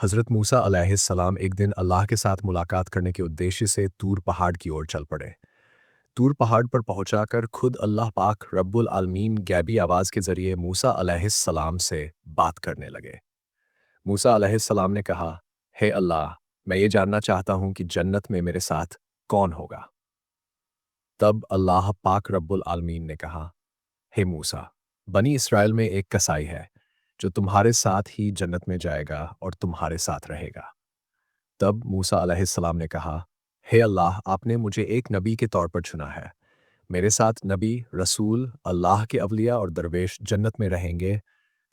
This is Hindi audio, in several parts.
हज़रत मूसा अलैहिस्सलाम एक दिन अल्लाह के साथ मुलाकात करने के उद्देश्य से तूर पहाड़ की ओर चल पड़े। तूर पहाड़ पर पहुंचाकर खुद अल्लाह पाक रब्बुल आलमीन गैबी आवाज़ के ज़रिए मूसा अलैहिस्सलाम से बात करने लगे। मूसा अलैहिस्सलाम ने कहा, हे अल्लाह, मैं ये जानना चाहता हूँ कि जन्नत में मेरे साथ कौन होगा? तब अल्लाह पाक रब्बुल आलमीन ने कहा, हे मूसा, बनी इसराइल में एक कसाई है जो तुम्हारे साथ ही जन्नत में जाएगा और तुम्हारे साथ रहेगा। तब मूसा अलैहिस्सलाम ने कहा, हे अल्लाह, आपने मुझे एक नबी के तौर पर चुना है। मेरे साथ नबी, रसूल, अल्लाह के अवलिया और दरवेश जन्नत में रहेंगे,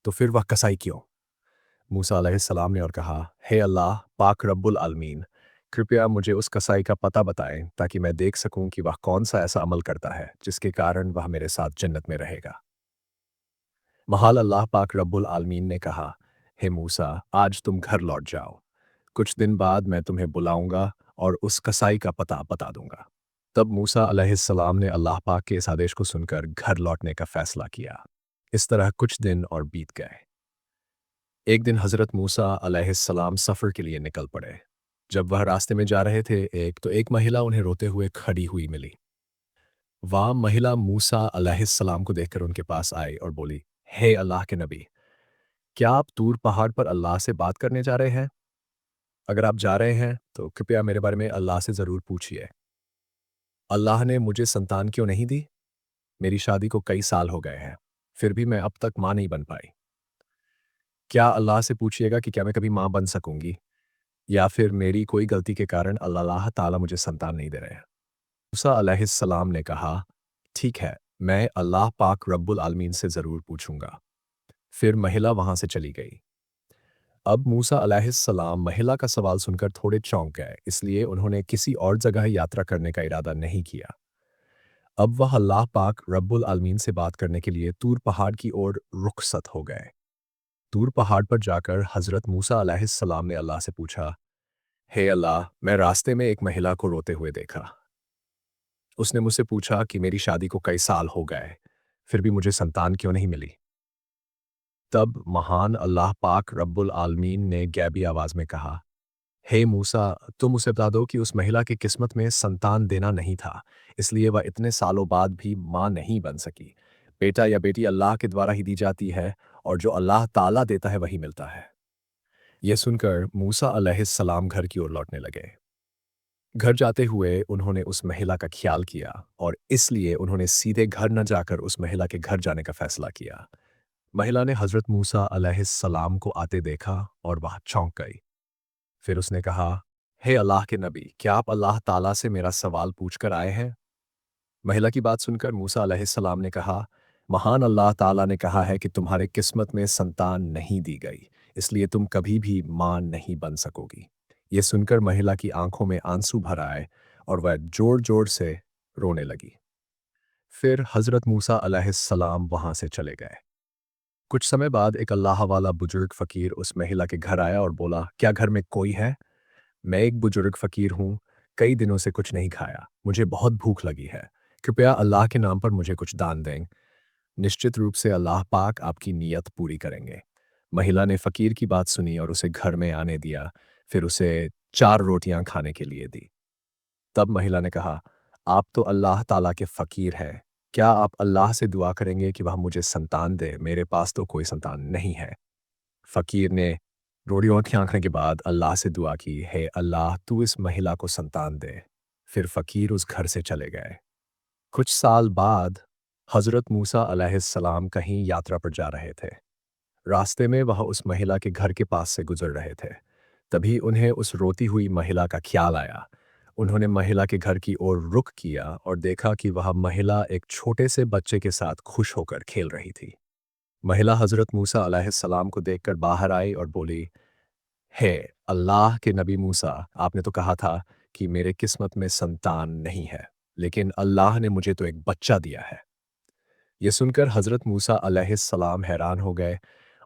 तो फिर वह कसाई क्यों? मूसा अलैहिस्सलाम ने और कहा, हे अल्लाह, पाक रब्बुल आलमीन, कृपया मुझे उस कसाई का पता बताएं ताकि मैं देख सकूं कि वह कौन सा ऐसा अमल करता है जिसके कारण वह मेरे साथ जन्नत में रहेगा। महाल अल्लाह पाक रब्बुल आलमीन ने कहा, हे मूसा, आज तुम घर लौट जाओ। कुछ दिन बाद मैं तुम्हें बुलाऊंगा और उस कसाई का पता बता दूंगा। तब मूसा अलैहिस्सलाम ने अल्लाह पाक के इस आदेश को सुनकर घर लौटने का फैसला किया। इस तरह कुछ दिन और बीत गए। एक दिन हज़रत मूसा अलैहिस्सलाम सफ़र के लिए निकल पड़े। जब वह रास्ते में जा रहे थे, एक महिला उन्हें रोते हुए खड़ी हुई मिली। वह महिला मूसा अलैहिस्सलाम को देखकर उनके पास आई और बोली, हे अल्लाह के नबी, क्या आप तूर पहाड़ पर अल्लाह से बात करने जा रहे हैं? अगर आप जा रहे हैं, तो कृपया मेरे बारे में अल्लाह से ज़रूर पूछिए। अल्लाह ने मुझे संतान क्यों नहीं दी? मेरी शादी को कई साल हो गए हैं, फिर भी मैं अब तक माँ नहीं बन पाई। क्या अल्लाह से पूछिएगा कि क्या मैं कभी माँ बन सकूंगी? या फिर मेरी कोई गलती के कारण अल्लाह ताला मुझे संतान नहीं दे रहे हैं? मूसा अलैहिस्सलाम ने कहा, ठीक है, मैं अल्लाह पाक रब्बुल आलमीन से ज़रूर पूछूंगा। फिर महिला वहां से चली गई। अब मूसा अलैहिस्सलाम महिला का सवाल सुनकर थोड़े चौंक गए, इसलिए उन्होंने किसी और जगह यात्रा करने का इरादा नहीं किया। अब वह अल्लाह पाक रब्बुल आलमीन से बात करने के लिए तूर पहाड़ की ओर रुखसत हो गए। तूर पहाड़ पर जाकर हज़रत मूसा अलैहिस्सलाम ने अल्लाह से पूछा, हे अल्लाह, मैं रास्ते में एक महिला को रोते हुए देखा। उसने मुझसे पूछा कि मेरी शादी को कई साल हो गए, फिर भी मुझे संतान क्यों नहीं मिली? तब महान अल्लाह पाक रब्बुल आलमीन ने गैबी आवाज़ में कहा, हे मूसा, तुम उसे बता दो कि उस महिला की किस्मत में संतान देना नहीं था, इसलिए वह इतने सालों बाद भी माँ नहीं बन सकी। बेटा या बेटी अल्लाह के द्वारा ही दी जाती है और जो अल्लाह ताला देता है वही मिलता है। यह सुनकर मूसा अलैहिस्सलाम घर की ओर लौटने लगे। घर जाते हुए उन्होंने उस महिला का ख्याल किया और इसलिए उन्होंने सीधे घर न जाकर उस महिला के घर जाने का फैसला किया। महिला ने हज़रत मूसा अलैहिस्सलाम को आते देखा और वह चौंक गई। फिर उसने कहा, हे अल्लाह के नबी, क्या आप अल्लाह ताला से मेरा सवाल पूछकर आए हैं? महिला की बात सुनकर मूसा अलैहिस्सलाम ने कहा, महान अल्लाह ताला ने कहा है कि तुम्हारे किस्मत में संतान नहीं दी गई, इसलिए तुम कभी भी मां नहीं बन सकोगी। ये सुनकर महिला की आंखों में आंसू भर आए और वह जोर जोर से रोने लगी। फिर हज़रत मूसा अलैहिस्सलाम वहां से चले गए। कुछ समय बाद एक अल्लाह वाला बुजुर्ग फ़कीर उस महिला के घर आया और बोला, क्या घर में कोई है? मैं एक बुजुर्ग फ़कीर हूँ, कई दिनों से कुछ नहीं खाया, मुझे बहुत भूख लगी है। कृपया अल्लाह के नाम पर मुझे कुछ दान दें। निश्चित रूप से अल्लाह पाक आपकी नीयत पूरी करेंगे। महिला ने फ़कीर की बात सुनी और उसे घर में आने दिया, फिर उसे 4 रोटियां खाने के लिए दी। तब महिला ने कहा, आप तो अल्लाह ताला के फ़कीर हैं। क्या आप अल्लाह से दुआ करेंगे कि वह मुझे संतान दे? मेरे पास तो कोई संतान नहीं है। फ़कीर ने रोटियाँ खींचने के बाद अल्लाह से दुआ की, हे अल्लाह, तू इस महिला को संतान दे। फिर फ़कीर उस घर से चले गए। कुछ साल बाद हज़रत मूसा अलैहिस्सलाम कहीं यात्रा पर जा रहे थे। रास्ते में वह उस महिला के घर के पास से गुजर रहे थे। तभी उन्हें उस रोती हुई महिला का ख्याल आया। उन्होंने महिला के घर की ओर रुख किया और देखा कि वह महिला एक छोटे से बच्चे के साथ खुश होकर खेल रही थी। महिला हज़रत मूसा अलैहिस्सलाम को देखकर बाहर आई और बोली, हे अल्लाह के नबी मूसा, आपने तो कहा था कि मेरे किस्मत में संतान नहीं है, लेकिन अल्लाह ने मुझे तो एक बच्चा दिया है। ये सुनकर हज़रत मूसा अलैहिस्सलाम हैरान हो गए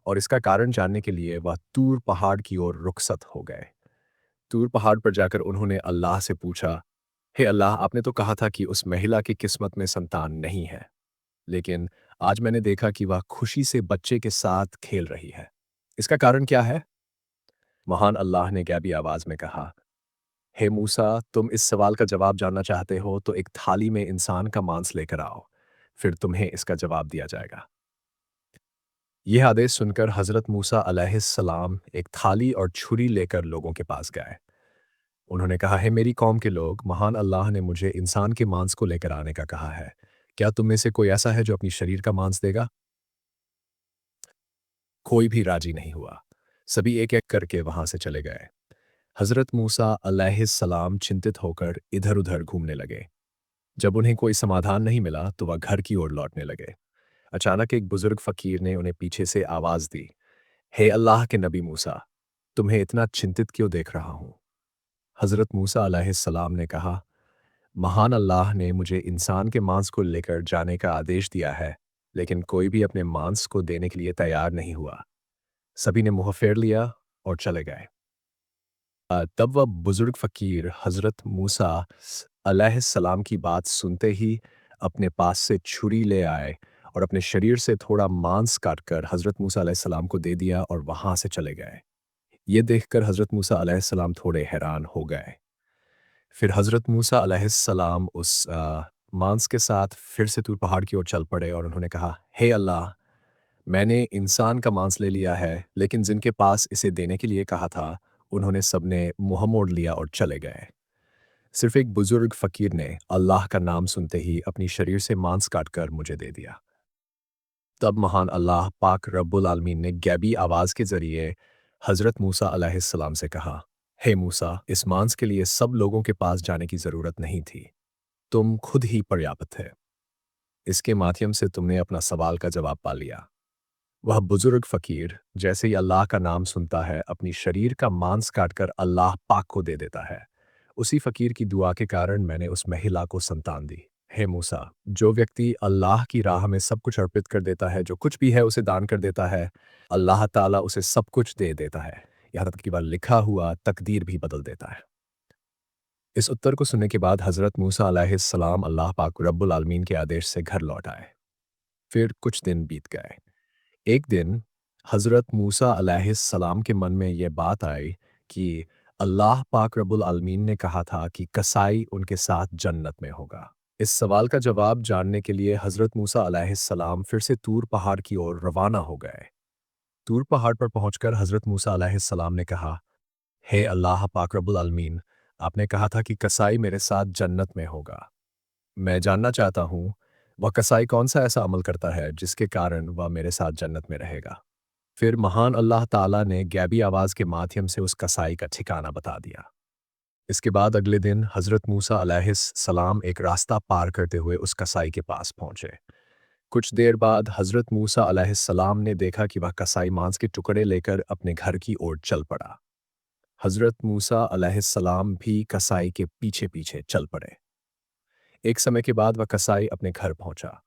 और इसका कारण जानने के लिए वह तूर पहाड़ की ओर रुखसत हो गए। तूर पहाड़ पर जाकर उन्होंने अल्लाह से पूछा, हे अल्लाह, आपने तो कहा था कि उस महिला की किस्मत में संतान नहीं है, लेकिन आज मैंने देखा कि वह खुशी से बच्चे के साथ खेल रही है। इसका कारण क्या है? महान अल्लाह ने गैबी आवाज में कहा, हे मूसा, तुम इस सवाल का जवाब जानना चाहते हो तो एक थाली में इंसान का मांस लेकर आओ, फिर तुम्हें इसका जवाब दिया जाएगा। यह आदेश सुनकर हजरत मूसा अलैहिस्सलाम एक थाली और छुरी लेकर लोगों के पास गए। उन्होंने कहा, है मेरी कौम के लोग, महान अल्लाह ने मुझे इंसान के मांस को लेकर आने का कहा है। क्या तुम में से कोई ऐसा है जो अपनी शरीर का मांस देगा? कोई भी राजी नहीं हुआ। सभी एक एक करके वहां से चले गए। हजरत मूसा अलैहिस्सलाम चिंतित होकर इधर उधर घूमने लगे। जब उन्हें कोई समाधान नहीं मिला तो वह घर की ओर लौटने लगे। अचानक एक बुजुर्ग फकीर ने उन्हें पीछे से आवाज दी, हे अल्लाह के नबी मूसा, तुम्हें इतना चिंतित क्यों देख रहा हूं? हजरत मूसा अलैहिस्सलाम ने कहा, महान अल्लाह ने मुझे इंसान के मांस को लेकर जाने का आदेश दिया है, लेकिन कोई भी अपने मांस को देने के लिए तैयार नहीं हुआ। सभी ने मुंह फेर लिया और चले गए। तब वह बुजुर्ग फकीर हजरत मूसा अलैहिस्सलाम की बात सुनते ही अपने पास से छुरी ले आए और अपने शरीर से थोड़ा मांस काटकर हजरत मूसा अलैहिस्सलाम को दे दिया और वहां से चले गए। ये देखकर हजरत मूसा अलैहिस्सलाम थोड़े हैरान हो गए। फिर हजरत मूसा अलैहिस्सलाम उस मांस के साथ फिर से तूर पहाड़ की ओर चल पड़े और उन्होंने कहा, हे अल्लाह, मैंने इंसान का मांस ले लिया है, लेकिन जिनके पास इसे देने के लिए कहा था, उन्होंने सबने मुंह मोड़ लिया और चले गए। सिर्फ एक बुजुर्ग फकीर ने अल्लाह का नाम सुनते ही अपनी शरीर से मांस काटकर मुझे दे दिया। तब महान अल्लाह पाक रब्बुल आलमीन ने गैबी आवाज के जरिए हजरत मूसा अलैहिस्सलाम से कहा, हे मूसा, इस मांस के लिए सब लोगों के पास जाने की जरूरत नहीं थी। तुम खुद ही पर्याप्त थे। इसके माध्यम से तुमने अपना सवाल का जवाब पा लिया। वह बुजुर्ग फकीर जैसे ही अल्लाह का नाम सुनता है, अपनी शरीर का मांस काटकर अल्लाह पाक को दे देता है। उसी फकीर की दुआ के कारण मैंने उस महिला को संतान दी। हे मूसा, जो व्यक्ति अल्लाह की राह में सब कुछ अर्पित कर देता है, जो कुछ भी है उसे दान कर देता है, अल्लाह ताला उसे सब कुछ दे देता है। यहाँ तक कि वह लिखा हुआ तकदीर भी बदल देता है। इस उत्तर को सुनने के बाद हजरत मूसा अलैहिस्सलाम अल्लाह पाक रब्बुल आलमीन के आदेश से घर लौट आए। फिर कुछ दिन बीत गए। एक दिन हज़रत मूसा अलैहिस्सलाम के मन में ये बात आई कि अल्लाह पाक रब्बुल आलमीन ने कहा था कि कसाई उनके साथ जन्नत में होगा। इस सवाल का जवाब जानने के लिए हज़रत मूसा अलैहिस्सलाम फिर से तूर पहाड़ की ओर रवाना हो गए। तूर पहाड़ पर पहुंचकर हज़रत मूसा अलैहिस्सलाम ने कहा, हे अल्लाह पाक रब्बुल आलमीन, आपने कहा था कि कसाई मेरे साथ जन्नत में होगा। मैं जानना चाहता हूँ, वह कसाई कौन सा ऐसा अमल करता है जिसके कारण वह मेरे साथ जन्नत में रहेगा। फिर महान अल्लाह ताला ने गैबी आवाज के माध्यम से उस कसाई का ठिकाना बता दिया। इसके बाद अगले दिन हजरत मूसा अलैहिस्सलाम एक रास्ता पार करते हुए उस कसाई के पास पहुंचे। कुछ देर बाद हजरत मूसा अलैहिस्सलाम ने देखा कि वह कसाई मांस के टुकड़े लेकर अपने घर की ओर चल पड़ा। हजरत मूसा अलैहिस्सलाम भी कसाई के पीछे पीछे चल पड़े। एक समय के बाद वह कसाई अपने घर पहुंचा।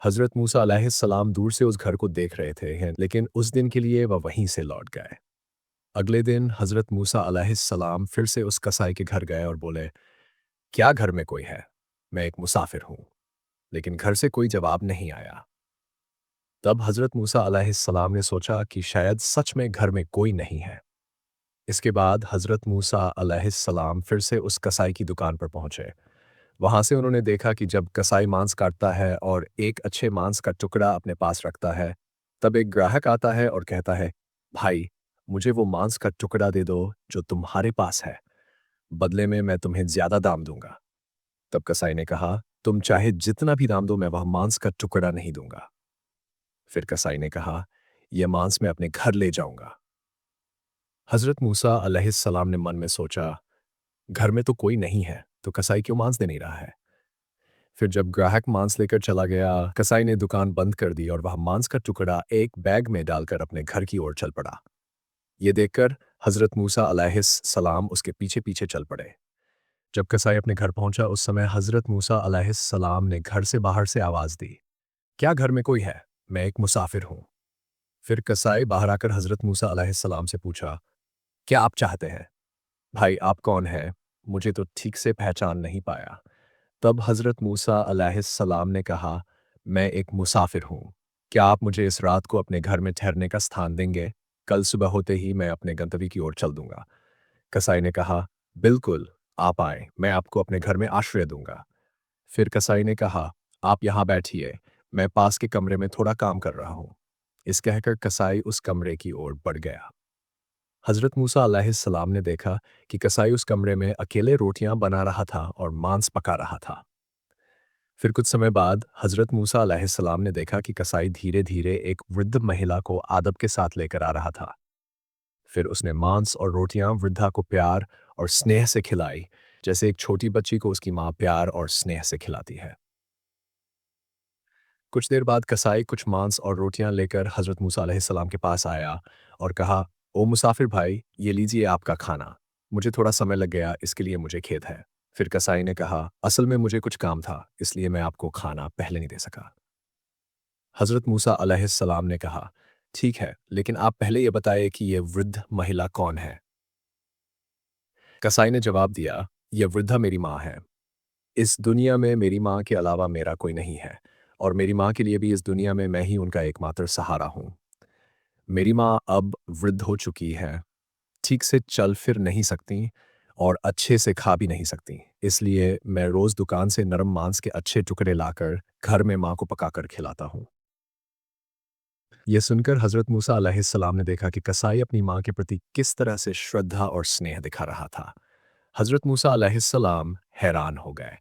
हजरत मूसा अलैहिस्सलाम दूर से उस घर को देख रहे थे लेकिन उस दिन के लिए वह वहीं से लौट गए। अगले दिन हजरत मूसा अलैहिस्सलाम फिर से उस कसाई के घर गए और बोले, क्या घर में कोई है? मैं एक मुसाफिर हूं। लेकिन घर से कोई जवाब नहीं आया। तब हजरत मूसा अलैहिस्सलाम ने सोचा कि शायद सच में घर में कोई नहीं है। इसके बाद हजरत मूसा अलैहिस्सलाम फिर से उस कसाई की दुकान पर पहुंचे। वहां से उन्होंने देखा कि जब कसाई मांस काटता है और एक अच्छे मांस का टुकड़ा अपने पास रखता है, तब एक ग्राहक आता है और कहता है, भाई, मुझे वो मांस का टुकड़ा दे दो जो तुम्हारे पास है, बदले में मैं तुम्हें ज्यादा दाम दूंगा। तब कसाई ने कहा, तुम चाहे जितना भी दाम दो, मैं वह मांस का टुकड़ा नहीं दूंगा। फिर कसाई ने कहा, यह मांस मैं अपने घर ले जाऊंगा। हजरत मूसा अलैहिस्सलाम ने मन में सोचा, घर में तो कोई नहीं है, तो कसाई क्यों मांस दे नहीं रहा है। फिर जब ग्राहक मांस लेकर चला गया, कसाई ने दुकान बंद कर दी और वह मांस का टुकड़ा एक बैग में डालकर अपने घर की ओर चल पड़ा। ये देखकर हजरत मूसा अलैहिस्सलाम उसके पीछे पीछे चल पड़े। जब कसाई अपने घर पहुंचा, उस समय हजरत मूसा अलैहिस्सलाम ने घर से बाहर से आवाज दी, क्या घर में कोई है? मैं एक मुसाफिर हूं। फिर कसाई बाहर आकर हजरत मूसा अलैहिस्सलाम से पूछा, क्या आप चाहते हैं? भाई, आप कौन हैं? मुझे तो ठीक से पहचान नहीं पाया। तब हज़रत मूसा अलैहिस्सलाम ने कहा, मैं एक मुसाफिर हूँ। क्या आप मुझे इस रात को अपने घर में ठहरने का स्थान देंगे? कल सुबह होते ही मैं अपने गंतव्य की ओर चल दूंगा। कसाई ने कहा, बिल्कुल, आप आए, मैं आपको अपने घर में आश्रय दूंगा। फिर कसाई ने कहा, आप यहाँ बैठिए, मैं पास के कमरे में थोड़ा काम कर रहा हूँ। इस कहकर कसाई उस कमरे की ओर बढ़ गया। हज़रत मूसा अलैहिस्सलाम ने देखा कि कसाई उस कमरे में अकेले रोटियां बना रहा था और मांस पका रहा था। फिर कुछ समय बाद हज़रत मूसा अलैहिस्सलाम ने देखा कि कसाई धीरे-धीरे एक वृद्ध महिला को आदब के साथ लेकर आ रहा था। फिर उसने मांस और रोटियां वृद्धा को प्यार और स्नेह से खिलाई, जैसे एक छोटी बच्ची को उसकी माँ प्यार और स्नेह से खिलाती है। कुछ देर बाद कसाई कुछ मांस और रोटियां लेकर हज़रत मूसा अलैहिस्सलाम के पास आया और कहा, ओ मुसाफिर भाई, ये लीजिए आपका खाना। मुझे थोड़ा समय लग गया, इसके लिए मुझे खेद है। फिर कसाई ने कहा, असल में मुझे कुछ काम था, इसलिए मैं आपको खाना पहले नहीं दे सका। हज़रत मूसा अलैहिस्सलाम ने कहा, ठीक है, लेकिन आप पहले ये बताइए कि ये वृद्ध महिला कौन है? कसाई ने जवाब दिया, यह वृद्धा मेरी माँ है। इस दुनिया में मेरी माँ के अलावा मेरा कोई नहीं है और मेरी माँ के लिए भी इस दुनिया में मैं ही उनका एकमात्र सहारा हूँ। मेरी माँ अब वृद्ध हो चुकी है, ठीक से चल फिर नहीं सकती और अच्छे से खा भी नहीं सकती। इसलिए मैं रोज़ दुकान से नरम मांस के अच्छे टुकड़े लाकर घर में माँ को पकाकर खिलाता हूँ। यह सुनकर हज़रत मूसा अलैहिस्सलाम ने देखा कि कसाई अपनी माँ के प्रति किस तरह से श्रद्धा और स्नेह दिखा रहा था। हज़रत मूसा अलैहिस्सलाम हैरान हो गए।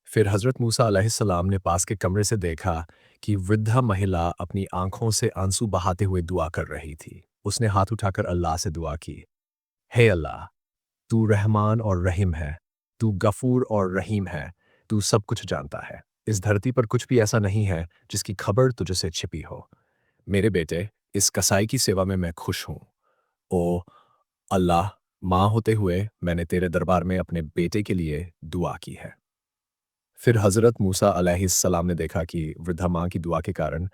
फिर हज़रत मूसा अलैहिस्सलाम ने पास के कमरे से देखा कि वृद्धा महिला अपनी आंखों से आंसू बहाते हुए दुआ कर रही थी। उसने हाथ उठाकर अल्लाह से दुआ की, हे अल्लाह, तू रहमान और रहीम है, तू गफूर और रहीम है, तू सब कुछ जानता है। इस धरती पर कुछ भी ऐसा नहीं है जिसकी खबर तुझसे छिपी हो। मेरे बेटे, इस कसाई की सेवा में मैं खुश हूँ। ओ अल्लाह, माँ होते हुए मैंने तेरे दरबार में अपने बेटे के लिए दुआ की है। फिर हज़रत मूसा अलैहिस्सलाम ने देखा कि वृद्धा माँ की दुआ के कारण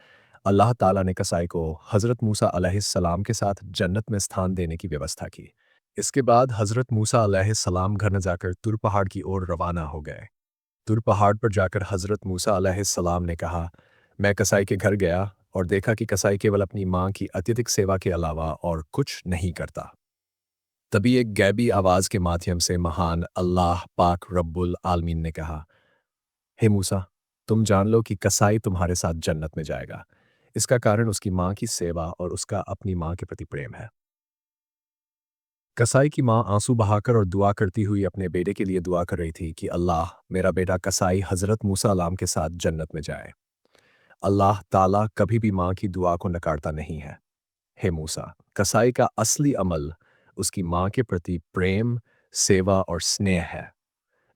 अल्लाह ताला ने कसाई को हज़रत मूसा अलैहिस्सलाम के साथ जन्नत में स्थान देने की व्यवस्था की। इसके बाद हज़रत मूसा अलैहिस्सलाम घर न जाकर तुर पहाड़ की ओर रवाना हो गए। तुर पहाड़ पर जाकर हज़रत मूसा अलैहिस्सलाम ने कहा, मैं कसाई के घर गया और देखा कि कसाई केवल अपनी माँ की अत्यधिक सेवा के अलावा और कुछ नहीं करता। तभी एक गैबी आवाज़ के माध्यम से महान अल्लाह पाक रब्बुल आलमीन ने कहा, हे मूसा, तुम जान लो कि कसाई तुम्हारे साथ जन्नत में जाएगा। इसका कारण उसकी माँ की सेवा और उसका अपनी माँ के प्रति प्रेम है। कसाई की माँ आंसू बहाकर और दुआ करती हुई अपने बेटे के लिए दुआ कर रही थी कि अल्लाह, मेरा बेटा कसाई हज़रत मूसा अलैहिस्सलाम के साथ जन्नत में जाए। अल्लाह ताला कभी भी माँ की दुआ को नकारता नहीं है। हे मूसा, कसाई का असली अमल उसकी माँ के प्रति प्रेम, सेवा और स्नेह है,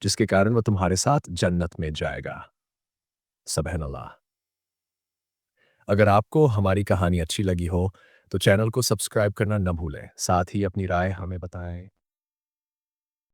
जिसके कारण वह तुम्हारे साथ जन्नत में जाएगा। सुबहान अल्लाह। अगर आपको हमारी कहानी अच्छी लगी हो, तो चैनल को सब्सक्राइब करना न भूलें। साथ ही अपनी राय हमें बताएं।